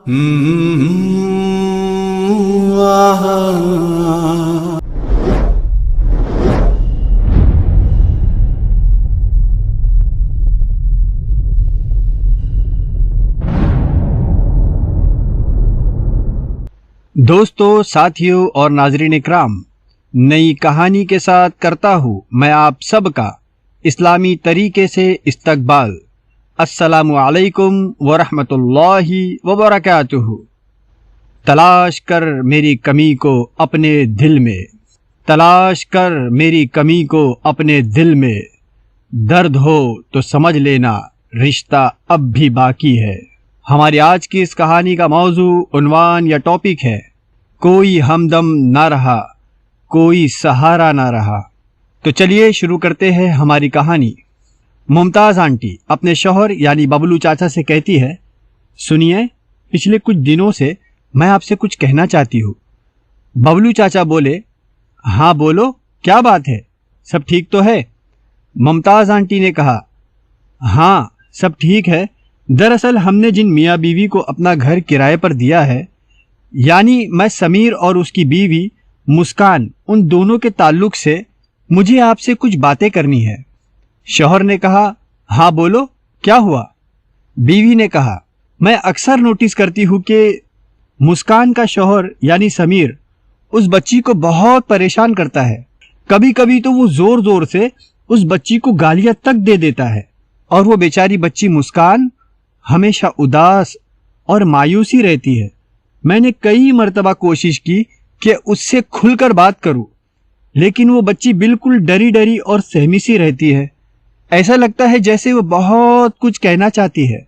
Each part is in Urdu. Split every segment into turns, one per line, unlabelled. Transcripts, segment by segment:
دوستو، ساتھیوں اور ناظرین اکرام، نئی کہانی کے ساتھ کرتا ہوں میں آپ سب کا اسلامی طریقے سے استقبال۔ السلام علیکم ورحمۃ اللہ وبرکاتہ۔ تلاش کر میری کمی کو اپنے دل میں، تلاش کر میری کمی کو اپنے دل میں، درد ہو تو سمجھ لینا رشتہ اب بھی باقی ہے۔ ہماری آج کی اس کہانی کا موضوع، عنوان یا ٹاپک ہے، کوئی ہمدم نہ رہا، کوئی سہارا نہ رہا۔ تو چلیے شروع کرتے ہیں ہماری کہانی۔ ممتاز آنٹی اپنے شوہر یعنی ببلو چاچا سے کہتی ہے، سنیے، پچھلے کچھ دنوں سے میں آپ سے کچھ کہنا چاہتی ہوں۔ ببلو چاچا بولے، ہاں بولو، کیا بات ہے، سب ٹھیک تو ہے؟ ممتاز آنٹی نے کہا، ہاں سب ٹھیک ہے، دراصل ہم نے جن میاں بیوی کو اپنا گھر کرائے پر دیا ہے، یعنی میں سمیر اور اس کی بیوی مسکان، ان دونوں کے تعلق سے مجھے آپ سے کچھ باتیں کرنی ہے۔ شوہر نے کہا، ہاں بولو، کیا ہوا؟ بیوی نے کہا، میں اکثر نوٹس کرتی ہوں کہ مسکان کا شوہر یعنی سمیر اس بچی کو بہت پریشان کرتا ہے۔ کبھی کبھی تو وہ زور زور سے اس بچی کو گالیاں تک دے دیتا ہے، اور وہ بیچاری بچی مسکان ہمیشہ اداس اور مایوسی رہتی ہے۔ میں نے کئی مرتبہ کوشش کی کہ اس سے کھل کر بات کروں، لیکن وہ بچی بالکل ڈری ڈری اور سہمی سی رہتی ہے۔ ایسا لگتا ہے جیسے وہ بہت کچھ کہنا چاہتی ہے،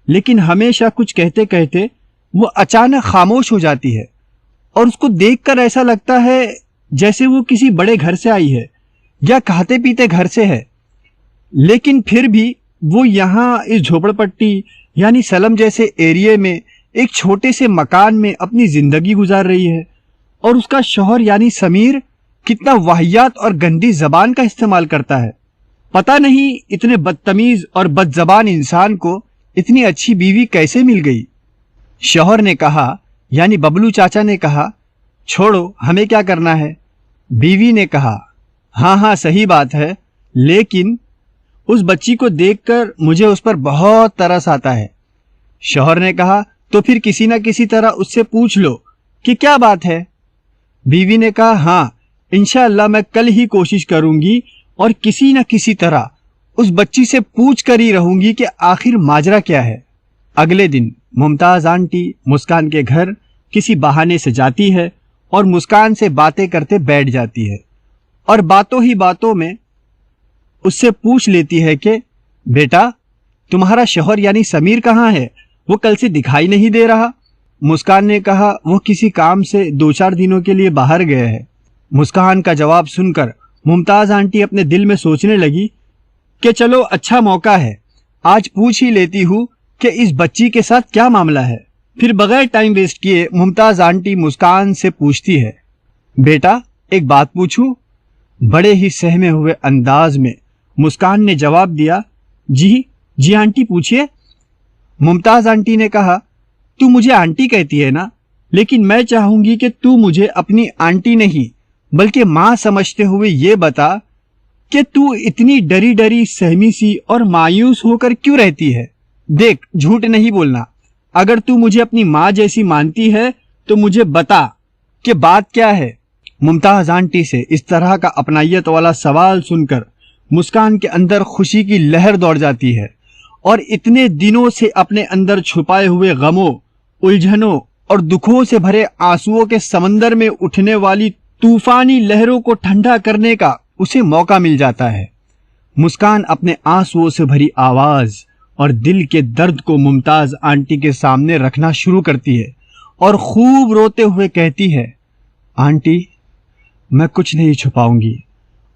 لیکن ہمیشہ کچھ کہتے کہتے وہ اچانک خاموش ہو جاتی ہے، اور اس کو دیکھ کر ایسا لگتا ہے جیسے وہ کسی بڑے گھر سے آئی ہے یا کھاتے پیتے گھر سے ہے، لیکن پھر بھی وہ یہاں اس جھوپڑ پٹی یعنی سلم جیسے ایریے میں ایک چھوٹے سے مکان میں اپنی زندگی گزار رہی ہے، اور اس کا شوہر یعنی سمیر کتنا واہیات اور گندی زبان کا استعمال کرتا ہے۔ پتہ نہیں اتنے بدتمیز اور بد زبان انسان کو اتنی اچھی بیوی کیسے مل گئی۔ شوہر نے کہا یعنی ببلو چاچا نے کہا، چھوڑو، ہمیں کیا کرنا ہے؟ بیوی نے کہا، ہاں صحیح بات ہے، لیکن اس بچی کو دیکھ کر مجھے اس پر بہت ترس آتا ہے۔ شوہر نے کہا، تو پھر کسی نہ کسی طرح اس سے پوچھ لو کہ کیا بات ہے۔ بیوی نے کہا، ہاں انشاءاللہ میں کل ہی کوشش کروں گی، اور کسی نہ کسی طرح اس بچی سے پوچھ کر ہی رہوں گی کہ آخر ماجرا کیا ہے۔ اگلے دن ممتاز آنٹی مسکان کے گھر کسی بہانے سے جاتی ہے اور مسکان سے باتیں کرتے بیٹھ جاتی ہے، اور باتوں ہی باتوں میں اس سے پوچھ لیتی ہے کہ بیٹا، تمہارا شوہر یعنی سمیر کہاں ہے؟ وہ کل سے دکھائی نہیں دے رہا۔ مسکان نے کہا، وہ کسی کام سے 2-4 دنوں کے لیے باہر گئے ہیں۔ مسکان کا جواب سن کر ممتاز آنٹی اپنے دل میں سوچنے لگی کہ چلو اچھا موقع ہے، آج پوچھ ہی لیتی ہوں کہ اس بچی کے ساتھ کیا معاملہ ہے۔ پھر بغیر ٹائم ویسٹ کیے ممتاز آنٹی مسکان سے پوچھتی ہے، بیٹا ایک بات پوچھوں؟ بڑے ہی سہمے ہوئے انداز میں مسکان نے جواب دیا، جی آنٹی پوچھئے۔ ممتاز آنٹی نے کہا، تو مجھے آنٹی کہتی ہے نا، لیکن میں چاہوں گی کہ تو مجھے اپنی آنٹی نہیں بلکہ ماں سمجھتے ہوئے یہ بتا کہ تو اتنی ڈری ڈری سہمی سی اور مایوس ہو کر کیوں رہتی ہے؟ دیکھ، جھوٹ نہیں بولنا، اگر تو مجھے اپنی ماں جیسی مانتی ہے تو مجھے بتا کہ بات کیا ہے۔ ممتاز آنٹی سے اس طرح کا اپنائیت والا سوال سن کر مسکان کے اندر خوشی کی لہر دوڑ جاتی ہے، اور اتنے دنوں سے اپنے اندر چھپائے ہوئے غموں، الجھنوں اور دکھوں سے بھرے آنسوؤں کے سمندر میں اٹھنے والی طوفانی لہروں کو ٹھنڈا کرنے کا اسے موقع مل جاتا ہے۔ مسکان اپنے آنسوؤں سے بھری آواز اور دل کے درد کو ممتاز آنٹی کے سامنے رکھنا شروع کرتی ہے، اور خوب روتے ہوئے کہتی ہے، آنٹی میں کچھ نہیں چھپاؤں گی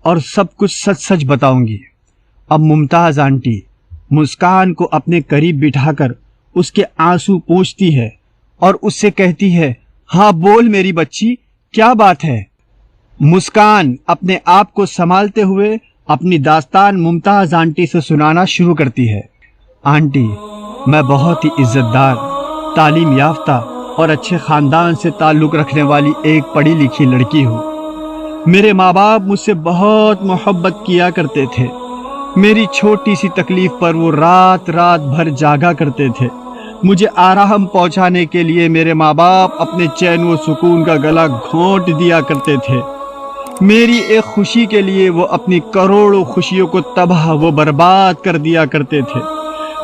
اور سب کچھ سچ سچ بتاؤں گی۔ اب ممتاز آنٹی مسکان کو اپنے قریب بٹھا کر اس کے آنسو پوچھتی ہے اور اس سے کہتی ہے، ہاں بول میری بچی، کیا بات ہے؟ مسکان اپنے آپ کو سنبھالتے ہوئے اپنی داستان ممتاز آنٹی سے سنانا شروع کرتی ہے۔ آنٹی، میں بہت ہی عزت دار تعلیم یافتہ اور اچھے خاندان سے تعلق رکھنے والی ایک پڑھی لکھی لڑکی ہوں۔ میرے ماں باپ مجھ سے بہت محبت کیا کرتے تھے۔ میری چھوٹی سی تکلیف پر وہ رات رات بھر جاگا کرتے تھے۔ مجھے آرام پہنچانے کے لیے میرے ماں باپ اپنے چین و سکون کا گلا گھونٹ دیا کرتے تھے۔ میری ایک خوشی کے لیے وہ اپنی کروڑوں خوشیوں کو تباہ و برباد کر دیا کرتے تھے۔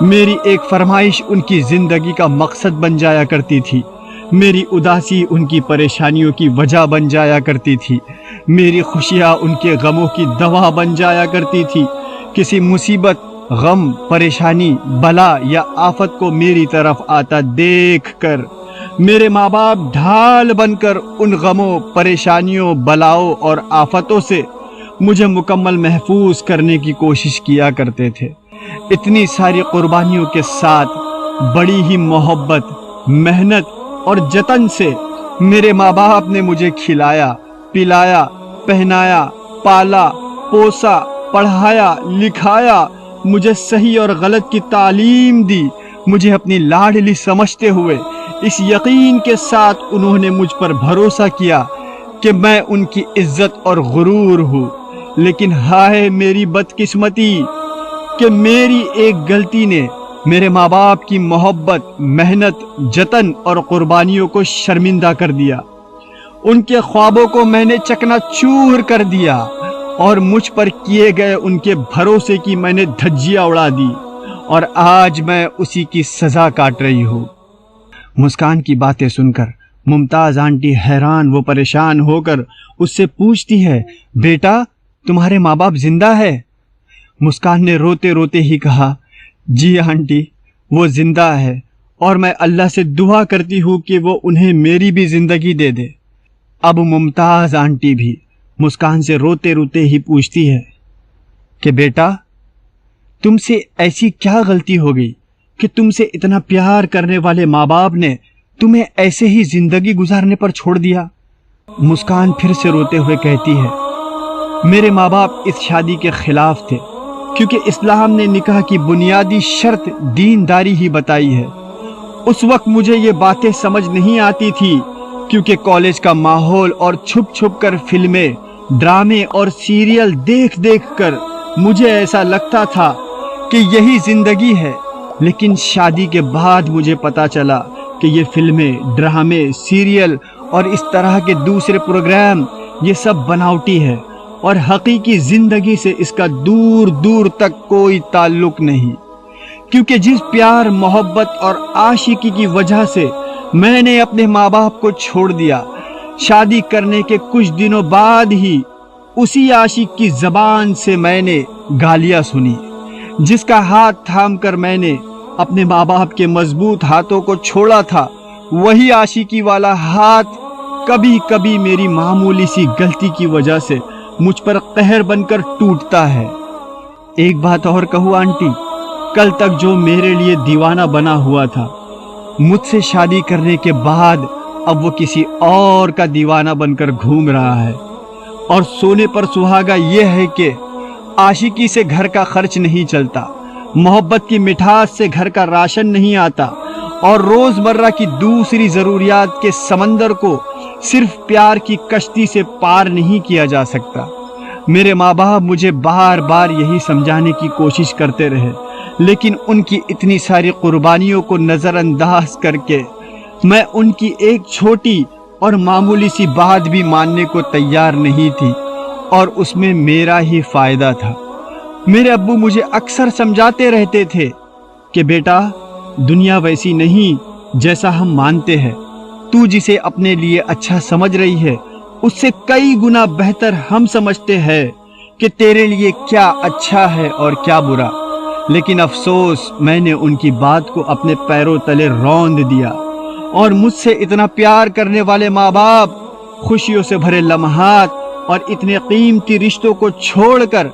میری ایک فرمائش ان کی زندگی کا مقصد بن جایا کرتی تھی۔ میری اداسی ان کی پریشانیوں کی وجہ بن جایا کرتی تھی۔ میری خوشیاں ان کے غموں کی دوا بن جایا کرتی تھی۔ کسی مصیبت، غم، پریشانی، بلا یا آفت کو میری طرف آتا دیکھ کر میرے ماں باپ ڈھال بن کر ان غموں، پریشانیوں، بلاؤں اور آفتوں سے مجھے مکمل محفوظ کرنے کی کوشش کیا کرتے تھے۔ اتنی ساری قربانیوں کے ساتھ بڑی ہی محبت، محنت اور جتن سے میرے ماں باپ نے مجھے کھلایا، پلایا، پہنایا، پالا، پوسا، پڑھایا، لکھایا، مجھے صحیح اور غلط کی تعلیم دی۔ مجھے اپنی لاڈلی سمجھتے ہوئے اس یقین کے ساتھ انہوں نے مجھ پر بھروسہ کیا کہ میں ان کی عزت اور غرور ہوں۔ لیکن ہائے میری بدقسمتی کہ میری ایک غلطی نے میرے ماں باپ کی محبت، محنت، جتن اور قربانیوں کو شرمندہ کر دیا۔ ان کے خوابوں کو میں نے چکنا چور کر دیا اور مجھ پر کیے گئے ان کے بھروسے کی میں نے دھجیاں اڑا دی، اور آج میں اسی کی سزا کاٹ رہی ہوں۔ مسکان کی باتیں سن کر ممتاز آنٹی حیران و پریشان ہو کر اس سے پوچھتی ہے، بیٹا تمہارے ماں باپ زندہ ہے؟ مسکان نے روتے روتے ہی کہا، جی آنٹی وہ زندہ ہے، اور میں اللہ سے دعا کرتی ہوں کہ وہ انہیں میری بھی زندگی دے دے۔ اب ممتاز آنٹی بھی مسکان سے روتے روتے ہی پوچھتی ہے کہ بیٹا تم سے ایسی کیا غلطی ہو گئی کہ تم سے اتنا پیار کرنے والے ماں باپ نے تمہیں ایسے ہی زندگی گزارنے پر چھوڑ دیا؟ مسکان پھر سے روتے ہوئے کہتی ہے، میرے ماں باپ اس شادی کے خلاف تھے، کیونکہ اسلام نے نکاح کی بنیادی شرط دینداری ہی بتائی ہے۔ اس وقت مجھے یہ باتیں سمجھ نہیں آتی تھی، کیونکہ کالج کا ماحول اور چھپ چھپ کر فلمیں، ڈرامے اور سیریل دیکھ دیکھ کر مجھے ایسا لگتا تھا کہ یہی زندگی ہے۔ لیکن شادی کے بعد مجھے پتا چلا کہ یہ فلمیں، ڈرامے، سیریل اور اس طرح کے دوسرے پروگرام یہ سب بناوٹی ہے، اور حقیقی زندگی سے اس کا دور دور تک کوئی تعلق نہیں۔ کیونکہ جس پیار، محبت اور عاشقی کی وجہ سے میں نے اپنے ماں باپ کو چھوڑ دیا، شادی کرنے کے کچھ دنوں بعد ہی اسی عاشق کی زبان سے میں نے گالیاں سنی۔ جس کا ہاتھ تھام کر میں نے اپنے ماں باپ کے مضبوط ہاتھوں کو چھوڑا تھا، وہی عاشقی والا ہاتھ کبھی کبھی میری معمولی سی غلطی کی وجہ سے مجھ پر قہر بن کر ٹوٹتا ہے۔ ایک بات اور کہوں آنٹی، کل تک جو میرے لیے دیوانہ بنا ہوا تھا، مجھ سے شادی کرنے کے بعد اب وہ کسی اور کا دیوانہ بن کر گھوم رہا ہے۔ اور سونے پر سہاگا یہ ہے کہ عاشقی سے گھر کا خرچ نہیں چلتا، محبت کی مٹھاس سے گھر کا راشن نہیں آتا، اور روزمرہ کی دوسری ضروریات کے سمندر کو صرف پیار کی کشتی سے پار نہیں کیا جا سکتا۔ میرے ماں باپ مجھے بار بار یہی سمجھانے کی کوشش کرتے رہے، لیکن ان کی اتنی ساری قربانیوں کو نظر انداز کر کے میں ان کی ایک چھوٹی اور معمولی سی بات بھی ماننے کو تیار نہیں تھی، اور اس میں میرا ہی فائدہ تھا۔ میرے ابو مجھے اکثر سمجھاتے رہتے تھے کہ بیٹا دنیا ویسی نہیں جیسا ہم مانتے ہیں، تو جسے اپنے لیے اچھا سمجھ رہی ہے اس سے کئی گنا بہتر ہم سمجھتے ہیں کہ تیرے لیے کیا اچھا ہے اور کیا برا۔ لیکن افسوس میں نے ان کی بات کو اپنے پیروں تلے روند دیا، اور مجھ سے اتنا پیار کرنے والے ماں باپ، خوشیوں سے بھرے لمحات اور اتنے قیمتی رشتوں کو چھوڑ کر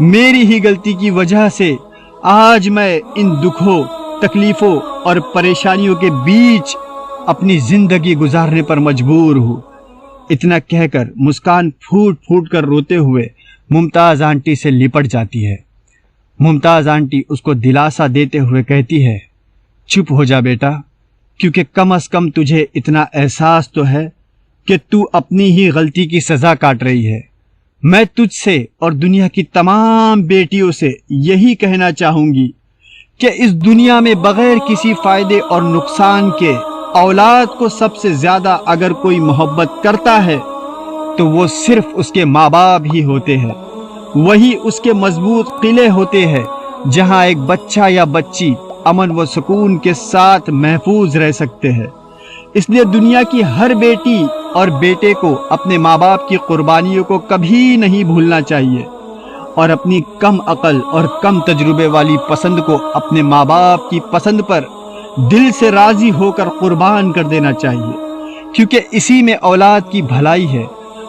میری ہی غلطی کی وجہ سے آج میں ان دکھوں، تکلیفوں اور پریشانیوں کے بیچ اپنی زندگی گزارنے پر مجبور ہوں۔ اتنا کہہ کر مسکان پھوٹ پھوٹ کر روتے ہوئے ممتاز آنٹی سے لپٹ جاتی ہے۔ ممتاز آنٹی اس کو دلاسا دیتے ہوئے کہتی ہے، چپ ہو جا بیٹا، کیونکہ کم از کم تجھے اتنا احساس تو ہے کہ تو اپنی ہی غلطی کی سزا کاٹ رہی ہے۔ میں تجھ سے اور دنیا کی تمام بیٹیوں سے یہی کہنا چاہوں گی کہ اس دنیا میں بغیر کسی فائدے اور نقصان کے اولاد کو سب سے زیادہ اگر کوئی محبت کرتا ہے تو وہ صرف اس کے ماں باپ ہی ہوتے ہیں۔ وہی اس کے مضبوط قلعے ہوتے ہیں جہاں ایک بچہ یا بچی امن و سکون کے ساتھ محفوظ رہ سکتے ہیں۔ اس لیے دنیا کی ہر بیٹی اور بیٹے کو اپنے ماں باپ کی قربانیوں کو کبھی نہیں بھولنا چاہیے، اور اپنی کم عقل اور کم تجربے والی پسند کو اپنے ماں باپ کی پسند پر دل سے راضی ہو کر قربان کر دینا چاہیے، کیونکہ اسی میں اولاد کی بھلائی ہے۔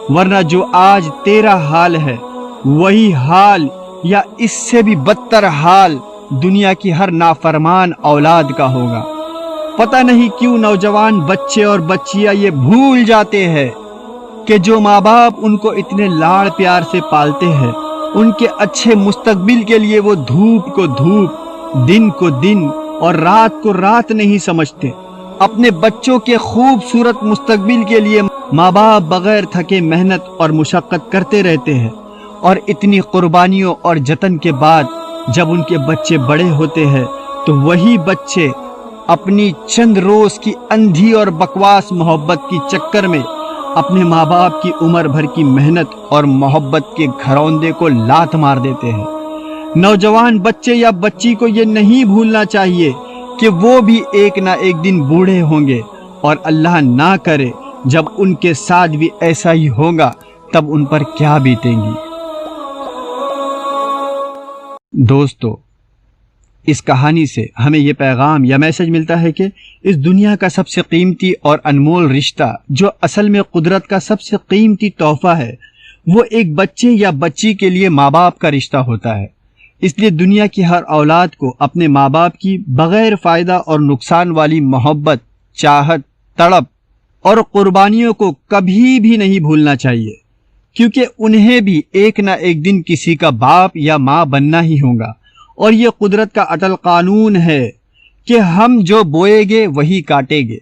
ورنہ جو آج تیرا حال ہے وہی حال یا اس سے بھی بدتر حال دنیا کی ہر نافرمان اولاد کا ہوگا۔ پتہ نہیں کیوں نوجوان بچے اور بچیاں یہ بھول جاتے ہیں کہ جو ماں باپ ان کو اتنے لاڑ پیار سے پالتے ہیں، ان کے اچھے مستقبل کے لیے وہ دھوپ کو دھوپ، دن کو دن اور رات کو رات نہیں سمجھتے۔ اپنے بچوں کے خوبصورت مستقبل کے لیے ماں باپ بغیر تھکے محنت اور مشقت کرتے رہتے ہیں، اور اتنی قربانیوں اور جتن کے بعد جب ان کے بچے بڑے ہوتے ہیں تو وہی بچے اپنی چند روز کی اندھی اور بکواس محبت کی چکر میں اپنے ماں باپ کی عمر بھر کی محنت اور محبت کے گھروندے کو لات مار دیتے ہیں۔ نوجوان بچے یا بچی کو یہ نہیں بھولنا چاہیے کہ وہ بھی ایک نہ ایک دن بوڑھے ہوں گے، اور اللہ نہ کرے جب ان کے ساتھ بھی ایسا ہی ہوگا تب ان پر کیا بیتیں گی۔ دوستو، اس کہانی سے ہمیں یہ پیغام یا میسج ملتا ہے کہ اس دنیا کا سب سے قیمتی اور انمول رشتہ، جو اصل میں قدرت کا سب سے قیمتی تحفہ ہے، وہ ایک بچے یا بچی کے لیے ماں باپ کا رشتہ ہوتا ہے۔ اس لیے دنیا کی ہر اولاد کو اپنے ماں باپ کی بغیر فائدہ اور نقصان والی محبت، چاہت، تڑپ اور قربانیوں کو کبھی بھی نہیں بھولنا چاہیے، کیونکہ انہیں بھی ایک نہ ایک دن کسی کا باپ یا ماں بننا ہی ہوگا، اور یہ قدرت کا اٹل قانون ہے کہ ہم جو بوئیں گے وہی کاٹیں گے۔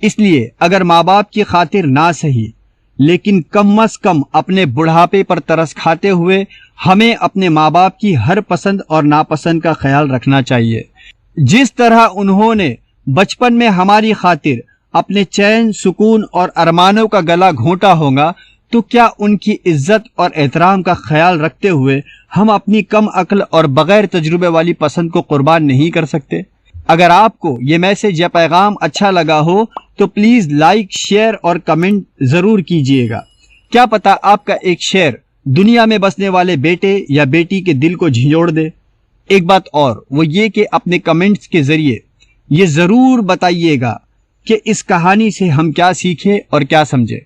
اس لیے اگر ماں باپ کی خاطر نہ سہی لیکن کم از کم اپنے بڑھاپے پر ترس کھاتے ہوئے ہمیں اپنے ماں باپ کی ہر پسند اور ناپسند کا خیال رکھنا چاہیے۔ جس طرح انہوں نے بچپن میں ہماری خاطر اپنے چین، سکون اور ارمانوں کا گلا گھونٹا ہوگا، تو کیا ان کی عزت اور احترام کا خیال رکھتے ہوئے ہم اپنی کم عقل اور بغیر تجربے والی پسند کو قربان نہیں کر سکتے؟ اگر آپ کو یہ میسج یا پیغام اچھا لگا ہو تو پلیز لائک، شیئر اور کمنٹ ضرور کیجئے گا۔ کیا پتہ آپ کا ایک شیئر دنیا میں بسنے والے بیٹے یا بیٹی کے دل کو جھنجھوڑ دے۔ ایک بات اور وہ یہ کہ اپنے کمنٹس کے ذریعے یہ ضرور بتائیے گا کہ اس کہانی سے ہم کیا سیکھیں اور کیا سمجھیں۔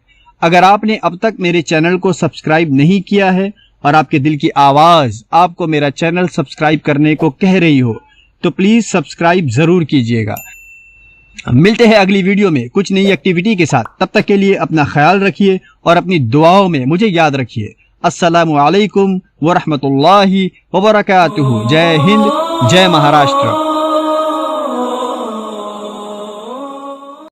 اگر آپ نے اب تک میرے چینل کو سبسکرائب نہیں کیا ہے اور آپ کے دل کی آواز آپ کو میرا چینل سبسکرائب کرنے کو کہہ رہی ہو تو پلیز سبسکرائب ضرور کیجئے گا۔ ملتے ہیں اگلی ویڈیو میں کچھ نئی ایکٹیویٹی کے ساتھ۔ تب تک کے لیے اپنا خیال رکھیے اور اپنی دعاؤں میں مجھے یاد رکھیے۔ السلام علیکم ورحمۃ اللہ وبرکاتہ۔ جے ہند، جے مہاراشٹر۔